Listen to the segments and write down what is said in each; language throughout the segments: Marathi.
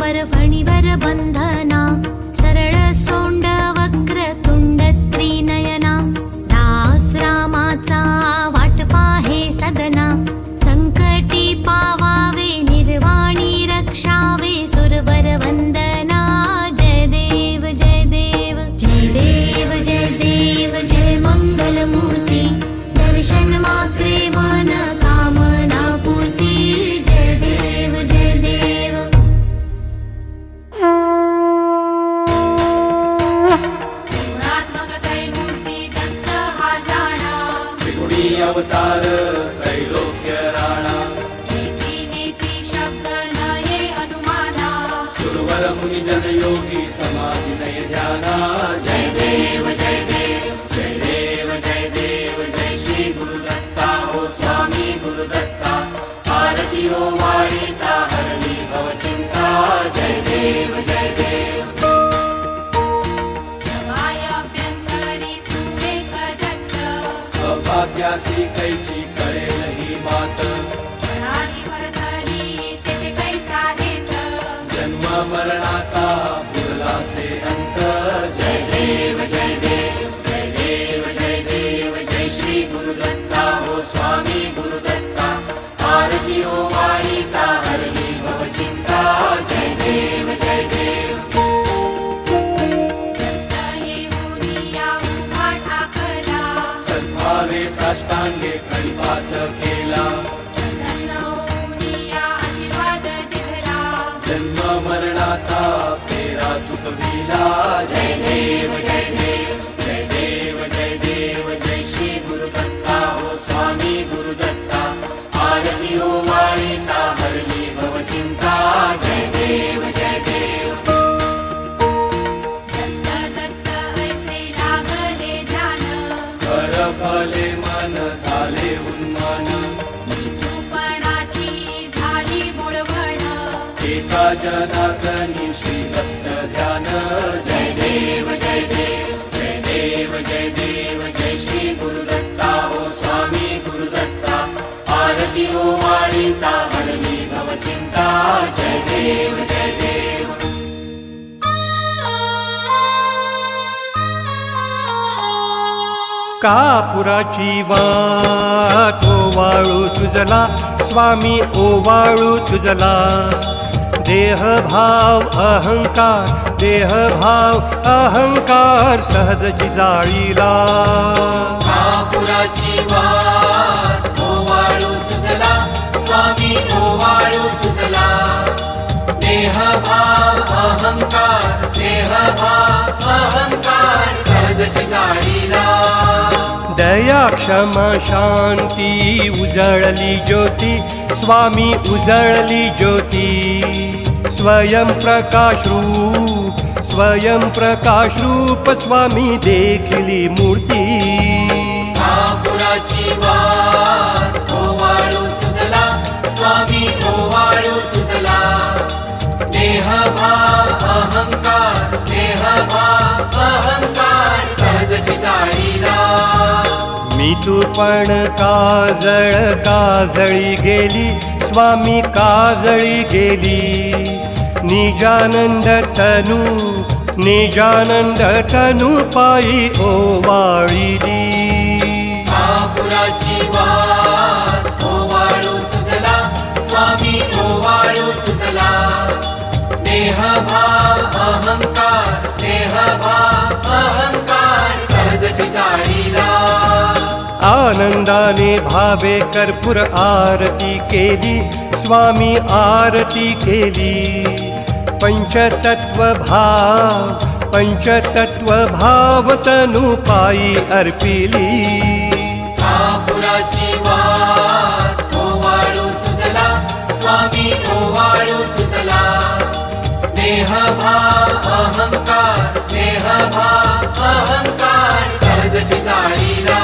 वर फणीवर बंधना सरळ सोंड वक्र तुंड त्रिनयना दास रामाचा वाट पाहे सदना संकटी पावावे निर्वाणी रक्षावे सुरवर वंदना जय देव जय देव जय देव जय देव जय मंगलमूर्ती दर्शन मात्रे मन कामना पूर्ती जय देव जय देव अवतार त्रैलोक्य राणा नीति शब्द नये अनुमाना सुरवर मुनि जन योगी समाधि नय ध्याना जय देव जय देव जय देव जय देव जय श्री गुरुदत्ता हो स्वामी गुरुदत्ता आरती हो वाणीता हरली भव चिंता जय देव जय देव सभायाभ्यंतरी तू एक दत्त अभाग्यासी कैची कळेल ही मात प्राणी वर्तनी तेथे कैचा हेत जन्म मरणाचा पुरलासे अंत जय देव जय देव जय देव जय देव जय श्री गुरुदत्ता हो स्वामी गुरुदत्ता आरती हो वाणीता हरली भव चिंता जय देव जय देव सद्भावे साष्टांगे प्रणिपात केला जन्म मरणाचा फेरा सुखविला जय देव जय देव जय देव जय देव जय श्री गुरुदत्ता हो स्वामी गुरुदत्ता आरती हो वाणीता हरली भव चिंता जय देव जय देव कर फले मन झाले उन्मान एका जनातनी श्रीदत्त ध्यान जय देव जय देव जय देव जय देव जय श्री गुरुदत्ता हो स्वामी गुरुदत्ता आरती हो वाणीता हरली भव चिंता जय देव जय देव कापुराची वाट ओवाळू तुझला स्वामी ओवाळू तुझला देहभाव अहंकार सहजची जाळीला कापुराची वाट ओवाळू तुझला स्वामी ओवाळू तुझला देहभाव अहंकार सहजची जाळीला दया क्षमा शांती उजळली ज्योती स्वामी उजळली ज्योती स्वयं प्रकाश रूप स्वामी देखिली मूर्ती कापुराची वाट ओवाळू तुझला स्वामी ओवाळू तुझला देहभाव अहंकार सहजची जाळीला मी तू पण काजळी गेली स्वामी काजळी गेली निजानंद तनु पायी ओवाळिली कापुराची वाट ओवाळू तुझला स्वामी ओवाळू तुझला देहभाव अहंकार सहजची जाळीला आनंदाने भावे कर्पूर आरती केली स्वामी आरती केली पंचतत्व भाव तनु पायी अर्पिली कापुराची वाट ओवाळू तुझला स्वामी ओवाळू तुझला देहभाव अहंकार सहजची जाळीला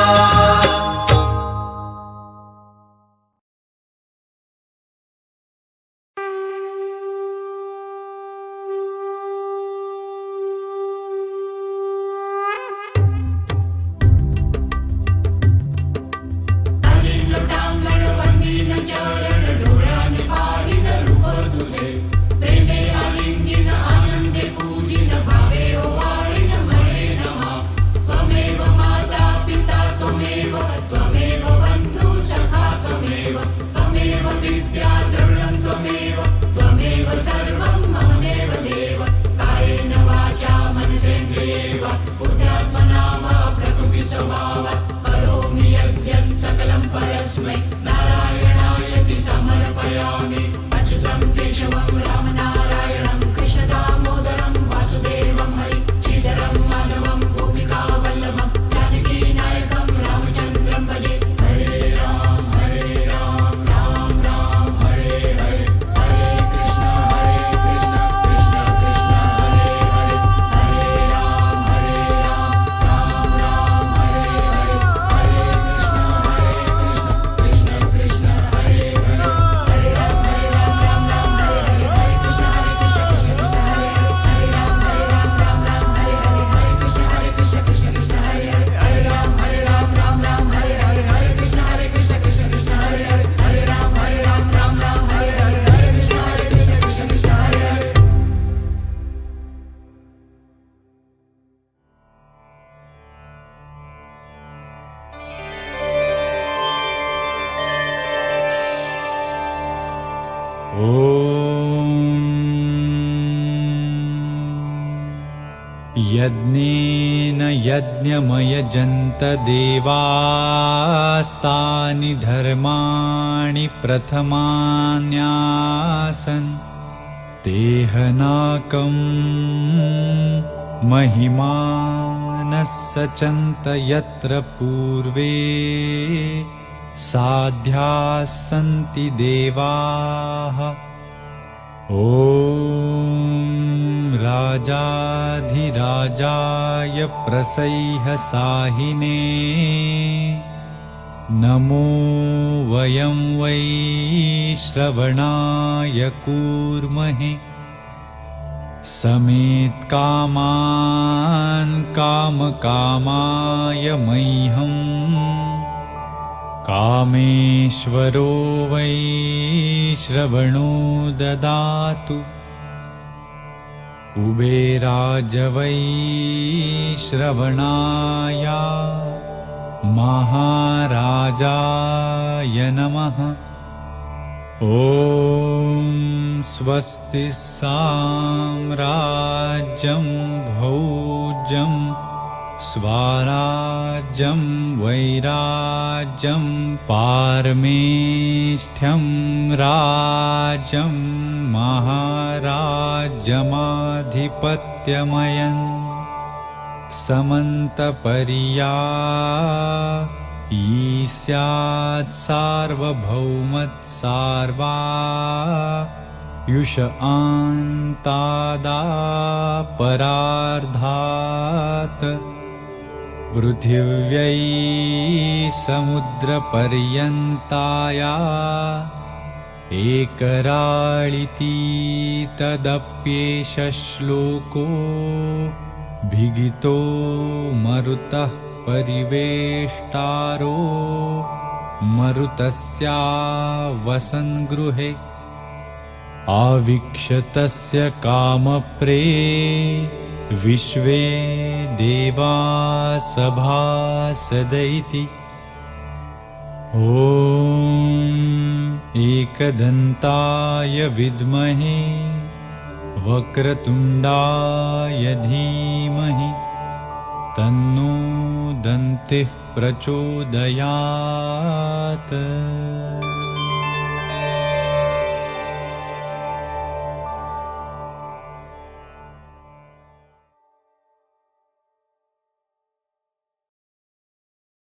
यज्ञेन यज्ञमयजन्त देवास्तानि धर्माणि प्रथमान्यासन् तेहनाकं महिमानः सचन्त यत्र पूर्वे साध्याः सन्ति देवाः। ॐ राजाधिराजाय प्रसह्यसाहिने नमो वयं वै श्रवणाय कूर्महे। समेत्कामान् कामकामाय मह्यम् कामेश्वरो वै श्रवणो ददातु। कुबेराज वै श्रवणाय महाराजाय नमः। ॐ स्वस्ति साम्राज्यं भौज्यं स्वाराज्यं वैराज्यं पारमेष्ठ्यं राज्यं महाराज्यमाधिपत्यमयं समन्तपर्या ईस्यात् सार्वभौमत्सार्वा युष आन्तादापरार्धात् पृथिव्यै समुद्रपर्यन्ताया एकराळिति तदप्येष श्लोको भिगितो मरुतः परिवेष्टारो मरुतस्या वसन्गृहे आवीक्षतस्य कामप्रे विश्वे देवा सभासदैति। ॐ एकदन्ताय विद्महे वक्रतुण्डाय धीमहि तन्नो दन्तिः प्रचोदयात्।